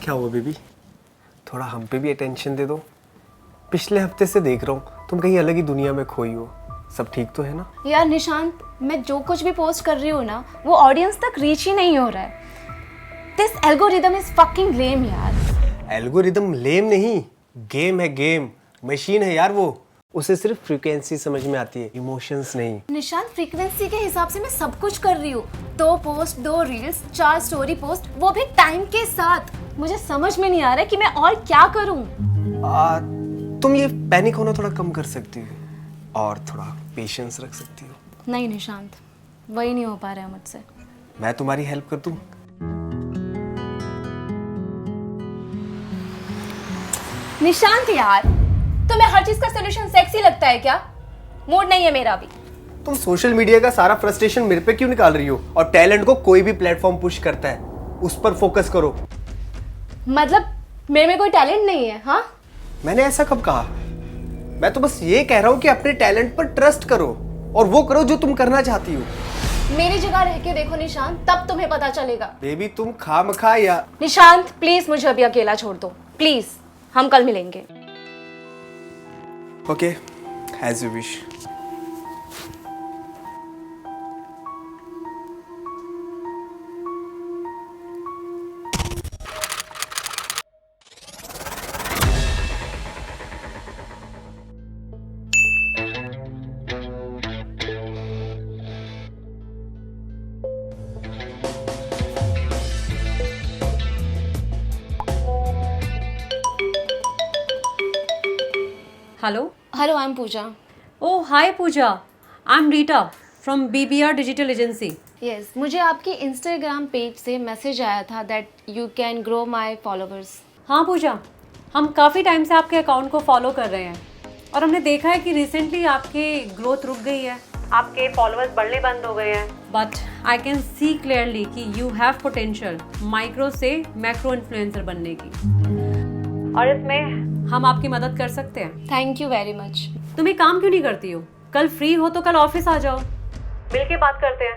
क्या हुआ बेबी? थोड़ा हम पे भी अटेंशन दे दो। पिछले हफ्ते से देख रहा हूँ तुम कहीं अलग ही दुनिया में खोई हो। सब ठीक तो है ना? यार निशांत, मैं जो कुछ भी पोस्ट कर रही हूँ ना, वो ऑडियंस तक रीच ही नहीं हो रहा है। दिस एल्गोरिदम इज फकिंग लेम यार। एल्गोरिदम लेम नहीं, गेम है गेम। मशीन है यार वो। उसे सिर्फ फ्रीक्वेंसी समझ में आती है, इमोशंस नहीं। निशांत, फ्रीक्वेंसी के हिसाब से मैं सब कुछ कर रही हूँ। 2 पोस्ट, 2 रील्स, 4 स्टोरी पोस्ट, वो भी टाइम के साथ। मुझे समझ में नहीं आ रहा है कि मैं और क्या करूँ। तुम ये पैनिक होना थोड़ा कम कर सकती हो और थोड़ा पेशेंस रख सकती हो। नहीं निशांत, वही नहीं हो पा रहा है मुझसे। मैं तुम्हारी हेल्प कर दूं? निशांत यार, तुम्हें हर चीज का सॉल्यूशन सेक्सी लगता है क्या? मूड नहीं है मेरा अभी। तुम सोशल मीडिया का सारा फ्रस्ट्रेशन मेरे पे क्यों निकाल रही हो? और टैलेंट को कोई भी प्लेटफॉर्म पुश करता है, उस पर फोकस करो। मतलब मेरे में कोई टैलेंट नहीं है? हाँ, मैंने ऐसा कब कहा? मैं तो बस ये कह रहा हूँ कि अपने टैलेंट पर ट्रस्ट करो और वो करो जो तुम करना चाहती हो। मेरी जगह रह के देखो निशांत, तब तुम्हें पता चलेगा। बेबी तुम खामखा या निशांत प्लीज मुझे अभी अकेला छोड़ दो प्लीज। हम कल मिलेंगे। Okay, as you wish. Hello. Hello, I am Pooja. Oh, hi Pooja. I'm Rita from BBR Digital Agency. Yes, मुझे आपकी इंस्टाग्राम पेज से मैसेज आया था that you can grow my followers. हाँ पूजा, हम काफ़ी टाइम से आपके अकाउंट को फॉलो कर रहे हैं और हमने देखा है कि रिसेंटली आपकी ग्रोथ रुक गई है, आपके फॉलोअर्स बढ़ने बंद हो गए हैं। But I can see clearly कि यू हैव पोटेंशियल माइक्रो से मैक्रो इन्फ्लुएंसर बनने की, और इसमें हम आपकी मदद कर सकते हैं। Thank you very much. तुम एक काम क्यों नहीं करती हो? कल फ्री हो तो कल ऑफिस आ जाओ, मिल के बात करते हैं।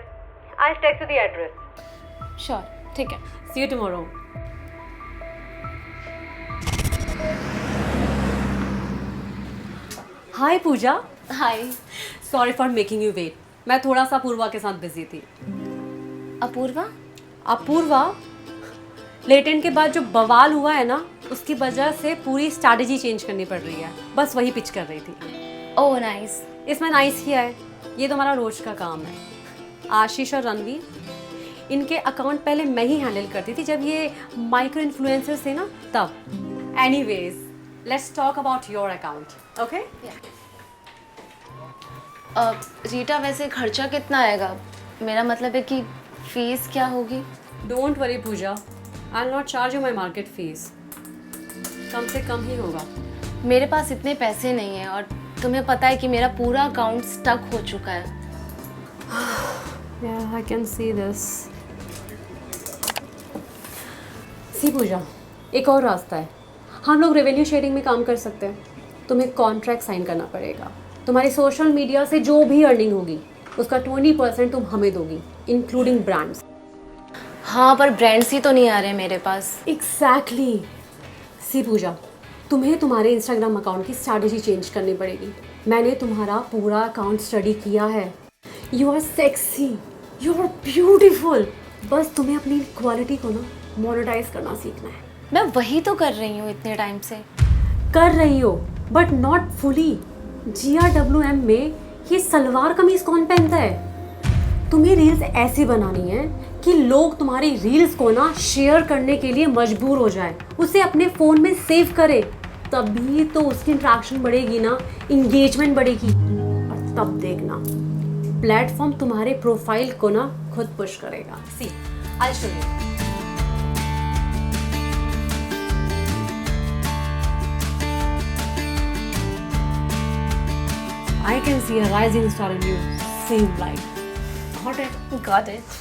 I text the address. Sure, ठीक है। See you tomorrow. Hi Pooja. Hi. Sorry for making you wait, मैं थोड़ा सा अपूर्वा के साथ बिजी थी। अपूर्वा? अपूर्वा, लेटेंट के बाद जो बवाल हुआ है ना, उसकी वजह से पूरी स्ट्रैटेजी चेंज करनी पड़ रही है। बस वही पिच कर रही थी। Oh nice. इसमें नाइस किया है, ये तो हमारा रोज का काम है। आशीष और रणवीर, इनके अकाउंट पहले मैं ही हैंडल करती थी जब ये माइक्रो इन्फ्लुएंसर्स थे ना, तब। Anyways, let's talk about your account, okay? Rita, वैसे खर्चा कितना आएगा? मेरा मतलब है कि फीस क्या होगी? Don't worry Pooja, I will not charge you my market fees. कम से कम ही होगा। मेरे पास इतने पैसे नहीं हैं और तुम्हें पता है कि मेरा पूरा अकाउंट स्टक हो चुका है। Yeah, I can see this. सी पूजा, एक और रास्ता है। हम लोग रेवेन्यू शेयरिंग में काम कर सकते हैं। तुम्हें कॉन्ट्रैक्ट साइन करना पड़ेगा। तुम्हारी सोशल मीडिया से जो भी अर्निंग होगी उसका 20% तुम हमें दोगी, इंक्लूडिंग ब्रांड्स। हाँ, पर ब्रांड्स ही तो नहीं आ रहे मेरे पास। एग्जैक्टली। सी पूजा, तुम्हें तुम्हारे इंस्टाग्राम अकाउंट की स्ट्रैटेजी चेंज करनी पड़ेगी। मैंने तुम्हारा पूरा अकाउंट स्टडी किया है। You are sexy, you are beautiful. बस तुम्हें अपनी क्वालिटी को ना मोनेटाइज करना सीखना है। मैं वही तो कर रही हूँ इतने टाइम से। कर रही हो, बट नॉट फुली। GRWM में ये सलवार कमीज कौन पहनता है? तुम्हें रील्स ऐसी बनानी है कि लोग तुम्हारी रील्स को ना शेयर करने के लिए मजबूर हो जाए, उसे अपने फ़ोन में सेव करे। तभी तो उसकी इंट्रैक्शन बढ़ेगी ना, इंगेजमेंट बढ़ेगी। और तब देखना प्लेटफॉर्म तुम्हारे प्रोफाइल को ना खुद पुश करेगा। See, I show you. I can see a rising star in you. Same light. Got it? Got it.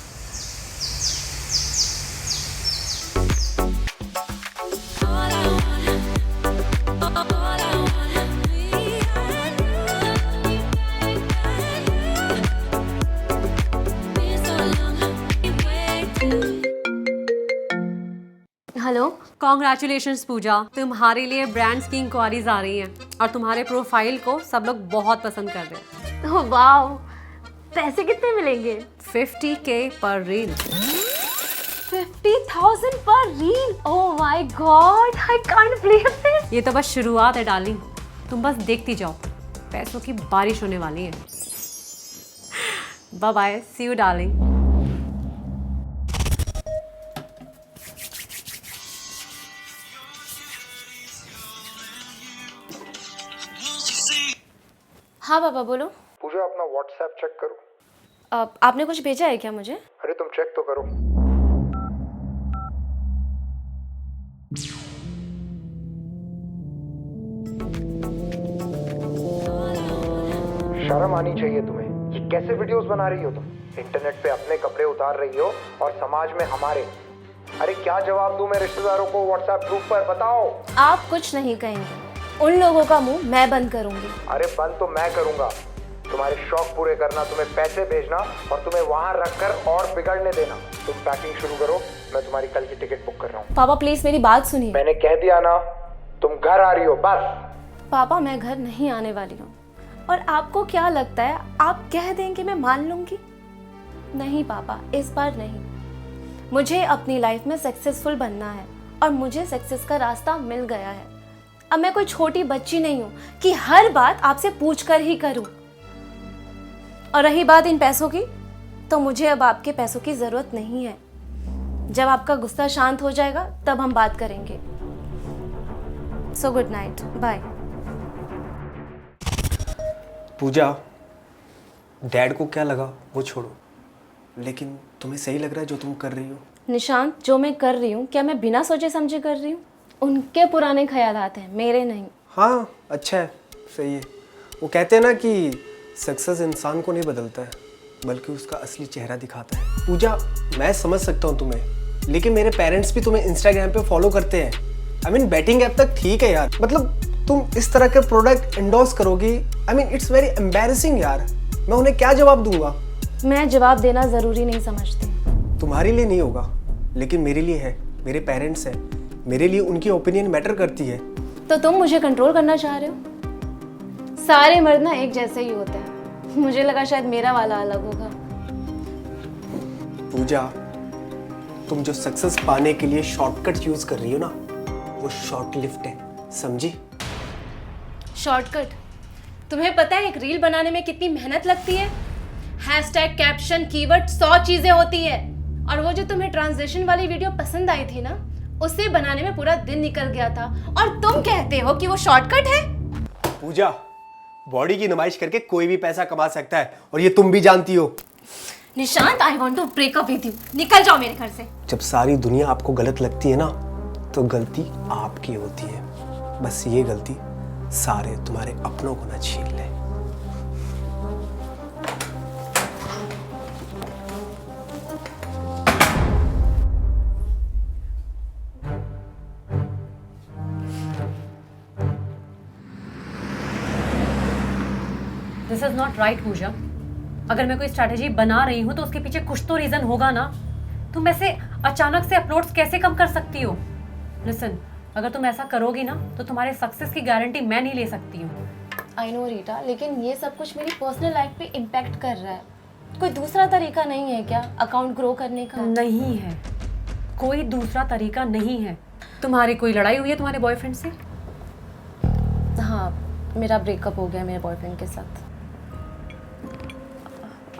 Hello. Congratulations Pooja, तुम्हारे लिए ब्रांड्स की इंक्वायरीज आ रही हैं और तुम्हारे प्रोफाइल को सब लोग बहुत पसंद कर रहे हैं। ओह वाओ, पैसे कितने मिलेंगे? 50K पर रील। 50,000 पर reel? Oh my God, I can't believe this. ये तो बस शुरुआत है डार्लिंग, तुम बस देखती जाओ, पैसों की बारिश होने वाली है। Bye bye, see you darling. हाँ पापा बोलो। पूजा अपना व्हाट्सएप चेक करो। आपने कुछ भेजा है क्या मुझे? अरे तुम चेक तो करो। शर्म आनी चाहिए तुम्हें। ये कैसे वीडियोस बना रही हो तुम? इंटरनेट पे अपने कपड़े उतार रही हो और समाज में हमारे। अरे क्या जवाब दूं मैं रिश्तेदारों को व्हाट्सएप ग्रुप पर, बताओ। आप कुछ नहीं कहेंगे, उन लोगों का मुंह मैं बंद करूंगी। अरे बंद तो मैं करूंगा। तुम्हारे शौक पूरे करना, तुम्हें पैसे भेजना और तुम्हें वहां रखकर और बिगड़ने देना। तुम पैकिंग शुरू करो, मैं तुम्हारी कल की टिकट बुक कर रहा हूँ। पापा प्लीज मेरी बात सुनिए। मैंने कह दिया ना, तुम घर आ रही हो बस। पापा मैं घर नहीं आने वाली हूँ। और आपको क्या लगता है आप कह देंगे मैं मान लूंगी? नहीं पापा, इस बार नहीं। मुझे अपनी लाइफ में सक्सेसफुल बनना है और मुझे सक्सेस का रास्ता मिल गया है। अब मैं कोई छोटी बच्ची नहीं हूँ कि हर बात आपसे पूछ कर ही करूँ। और रही बात इन पैसों की, तो मुझे अब आपके पैसों की जरूरत नहीं है। जब आपका गुस्सा शांत हो जाएगा तब हम बात करेंगे। So good night, bye. Pooja, dad को क्या लगा वो छोड़ो, लेकिन तुम्हें सही लग रहा है जो तुम कर रही हो? निशांत, जो मैं कर रही हूँ क्या मैं बिना सोचे समझे कर रही हूँ? उनके पुराने ख्यालात हैं, मेरे नहीं। हाँ अच्छा है, सही है। वो कहते हैं ना कि सक्सेस इंसान को नहीं बदलता है बल्कि उसका असली चेहरा दिखाता है। पूजा, मैं समझ सकता हूँ तुम्हें, लेकिन मेरे पेरेंट्स भी तुम्हें इंस्टाग्राम पे फॉलो करते हैं। आई मीन बैटिंग ऐप तक ठीक है यार, मतलब तुम इस तरह के प्रोडक्ट एंडोर्स करोगी, I mean it's very embarrassing यार। मैं उन्हें क्या जवाब दूंगा? मैं जवाब देना ज़रूरी नहीं समझती। तुम्हारे लिए नहीं होगा, लेकिन मेरे लिए है। मेरे पेरेंट्स हैं, मेरे लिए उनकी ओपिनियन मैटर करती है। तो तुम मुझे कंट्रोल करना चाह रहे हो? सारे मर्द ना एक जैसे ही होते हैं। मुझे लगा शायद मेरा वाला अलग होगा। पूजा, तुम जो सक्सेस पाने के लिए शॉर्टकट यूज कर रही हो ना, वो शॉर्ट लिफ्ट है, समझी? शॉर्टकट? तुम्हें पता है एक रील बनाने में कितनी मेहनत लगती है? हैशटैग, कैप्शन, कीवर्ड, 100 चीजें होती है। और वो जो तुम्हें ट्रांसलेशन वाली वीडियो पसंद आई थी ना, उसे बनाने में पूरा दिन निकल गया था, और तुम कहते हो कि वो शॉर्टकट है? पूजा, बॉडी की नुमाइश करके कोई भी पैसा कमा सकता है, और ये तुम भी जानती हो। Nishant, I want to break up with you. निकल जाओ मेरे घर से। जब सारी दुनिया आपको गलत लगती है ना, तो गलती आपकी होती है। बस ये गलती सारे तुम्हारे अपनों को ना छीन ले। दिस इज नॉट राइट पूजा। अगर मैं कोई स्ट्रैटेजी बना रही हूँ तो उसके पीछे कुछ तो रीजन होगा ना। तुम ऐसे अचानक से अपलोड्स कैसे कम कर सकती हो? लिसन, अगर तुम ऐसा करोगी ना तो तुम्हारे सक्सेस की गारंटी मैं नहीं ले सकती हूँ। आई नो रीटा, लेकिन ये सब कुछ मेरी पर्सनल लाइफ पे इम्पैक्ट कर रहा है। कोई दूसरा तरीका नहीं है क्या अकाउंट ग्रो करने का? नहीं है, कोई दूसरा तरीका नहीं है। तुम्हारी कोई लड़ाई हुई है तुम्हारे बॉयफ्रेंड से? हाँ, मेरा ब्रेकअप हो गया मेरे बॉयफ्रेंड के साथ।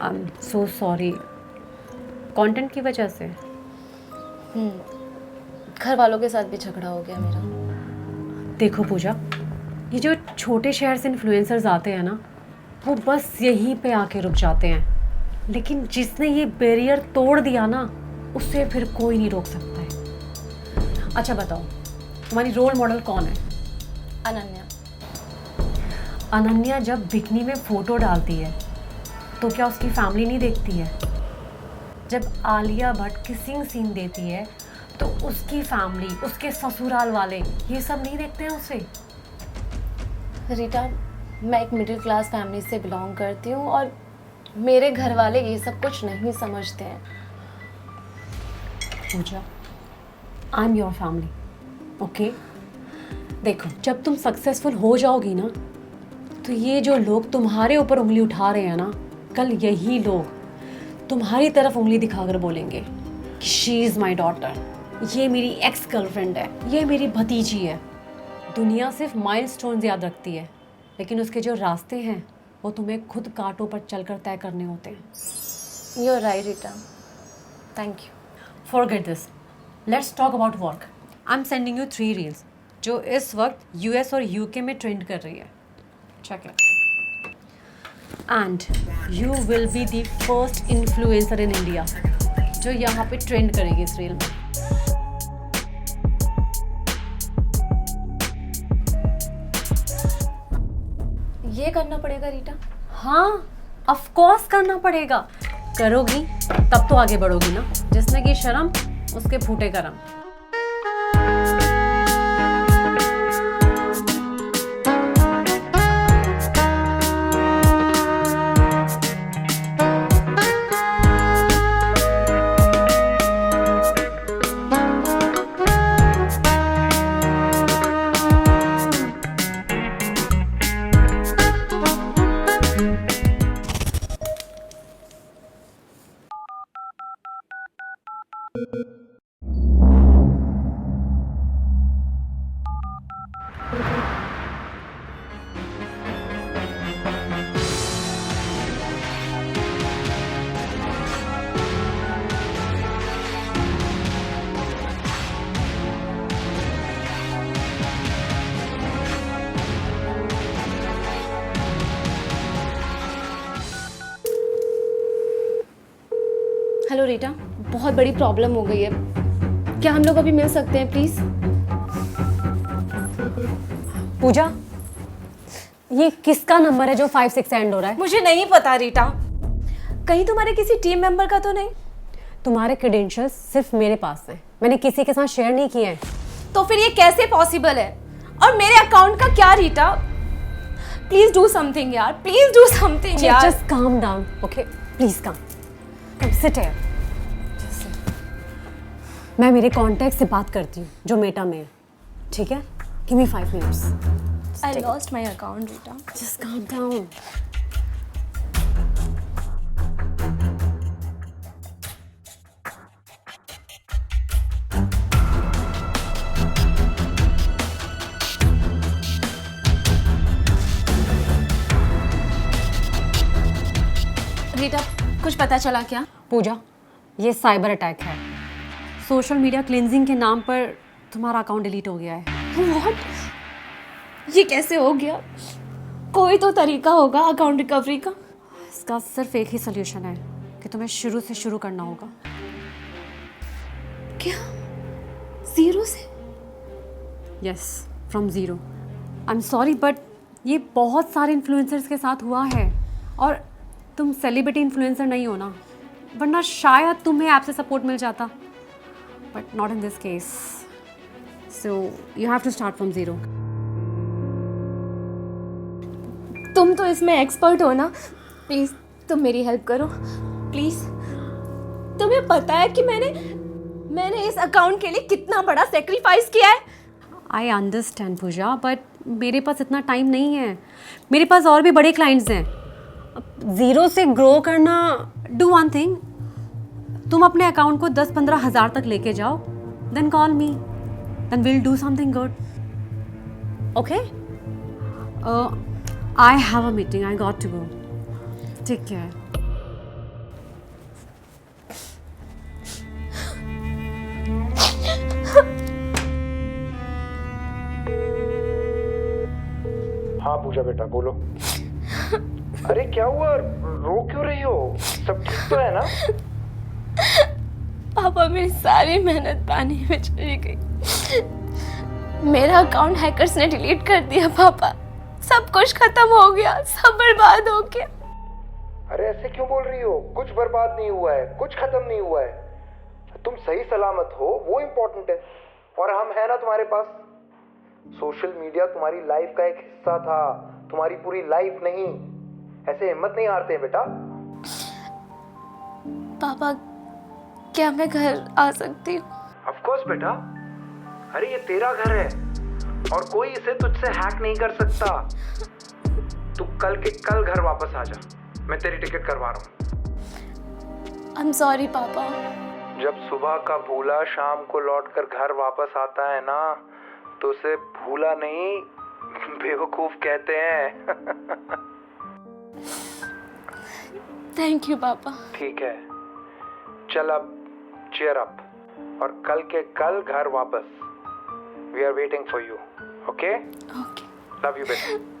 I am so sorry. Content की वजह से? घर वालों के साथ भी झगड़ा हो गया मेरा। देखो पूजा, ये जो छोटे शहर से इन्फ्लुएंसर्स आते हैं ना, वो बस यहीं पे आके रुक जाते हैं। लेकिन जिसने ये बैरियर तोड़ दिया ना, उससे फिर कोई नहीं रोक सकता है। अच्छा बताओ, तुम्हारी रोल मॉडल कौन है? अनन्या। अनन्या जब बिकनी में फोटो डालती है तो क्या उसकी फैमिली नहीं देखती है? जब आलिया भट्ट किसिंग सीन देती है तो उसकी फैमिली, उसके ससुराल वाले ये सब नहीं देखते हैं उसे? रीटा, मैं एक मिडिल क्लास फैमिली से बिलोंग करती हूँ और मेरे घर वाले ये सब कुछ नहीं समझते हैं। Pooja, I am your family okay देखो, जब तुम सक्सेसफुल हो जाओगी ना, तो ये जो लोग तुम्हारे ऊपर उंगली उठा रहे हैं ना, कल यही लोग तुम्हारी तरफ उंगली दिखाकर बोलेंगे कि शी इज़ माई डॉटर, ये मेरी एक्स गर्लफ्रेंड है, ये मेरी भतीजी है। दुनिया सिर्फ माइलस्टोन्स याद रखती है, लेकिन उसके जो रास्ते हैं वो तुम्हें खुद कांटों पर चलकर तय करने होते हैं। You are right Rita, thank you. Forget this, let's talk about work. I am sending you 3 reels जो इस वक्त यूएस और यूके में ट्रेंड कर रही है। Check it and you will be the first influencer in India जो यहाँ पे ट्रेंड करेगी इस रील में। ये करना पड़ेगा रीटा? हाँ, ऑफ कोर्स करना पड़ेगा। करोगी तब तो आगे बढ़ोगी ना। जिसने की शर्म उसके फूटे करम। हेलो रीटा, बहुत बड़ी प्रॉब्लम हो गई है, क्या हम लोग अभी मिल सकते हैं प्लीज? पूजा, ये किसका नंबर है जो 5-6 एंड हो रहा है? मुझे नहीं पता रीटा, कहीं तुम्हारे किसी टीम मेंबर का तो नहीं? तुम्हारे क्रेडेंशियल्स सिर्फ मेरे पास हैं, मैंने किसी के साथ शेयर नहीं किए हैं। तो फिर ये कैसे पॉसिबल है? और मेरे अकाउंट का क्या रीटा? प्लीज डू समथिंग यार, प्लीज डू समथिंग यार। Just calm down, okay please come sit here. मैं मेरे कॉन्टैक्ट से बात करती हूँ जो मेटा में है, ठीक है? Give me 5 minutes. I lost my account Rita. Just calm down. Rita, कुछ पता चला क्या? पूजा, ये साइबर अटैक है। सोशल मीडिया क्लिनजिंग के नाम पर तुम्हारा अकाउंट डिलीट हो गया है। व्हाट? ये कैसे हो गया? कोई तो तरीका होगा अकाउंट रिकवरी का। इसका सिर्फ एक ही सोल्यूशन है कि तुम्हें शुरू से शुरू करना होगा। क्या? जीरो से? Yes, from zero. I am sorry but ये बहुत सारे इन्फ्लुएंसर्स के साथ हुआ है और तुम सेलिब्रिटी इन्फ्लुएंसर नहीं हो ना, वरना शायद तुम्हें ऐप से सपोर्ट मिल जाता, but not in this case. So you have to start from zero. तुम तो इसमें एक्सपर्ट हो ना, प्लीज तुम मेरी हेल्प करो प्लीज। तुम्हें पता है कि मैंने इस अकाउंट के लिए कितना बड़ा सेक्रीफाइस किया है? आई अंडरस्टैंड पूजा, बट मेरे पास इतना टाइम नहीं है। मेरे पास और भी बड़े क्लाइंट्स हैं। ज़ीरो से ग्रो करना, डू वन थिंग, तुम अपने अकाउंट को 10-15 हज़ार तक लेके जाओ, then call me, then will do something good, okay? I have a meeting, I got to go. Take care. हाँ पूजा बेटा बोलो। अरे क्या हुआ, रो क्यों रही हो? सब ठीक तो है ना? पापा, मेरी सारी मेहनत पानी में चली गई। मेरा अकाउंट हैकर्स ने डिलीट कर दिया पापा। सब कुछ खत्म हो गया, सब बर्बाद हो गया। अरे ऐसे क्यों बोल रही हो? कुछ बर्बाद नहीं हुआ है, कुछ खत्म नहीं हुआ है। तुम सही सलामत हो, वो इम्पोर्टेंट है। और हम है ना तुम्हारे पास। सोशल मीडिया तुम्हारी लाइफ का एक हिस्सा था, तुम्हारी पूरी लाइफ नहीं। ऐसे हिम्मत नहीं हारते बेटा। पापा, क्या मैं घर आ सकती हूँ? ऑफ कोर्स बेटा, अरे ये तेरा घर है और कोई इसे तुझसे हैक नहीं कर सकता। तू कल के कल घर वापस आ जा, मैं तेरी टिकट करवा रहा हूँ। आई एम सॉरी पापा। जब सुबह का भूला शाम को लौटकर घर वापस आता है ना, तो उसे भूला नहीं बेवकूफ कहते हैं। थैंक यू पापा। ठीक है, चल अब चीयर अप और कल के कल घर वापस। We are waiting for you. Okay, okay. Love you बेटा।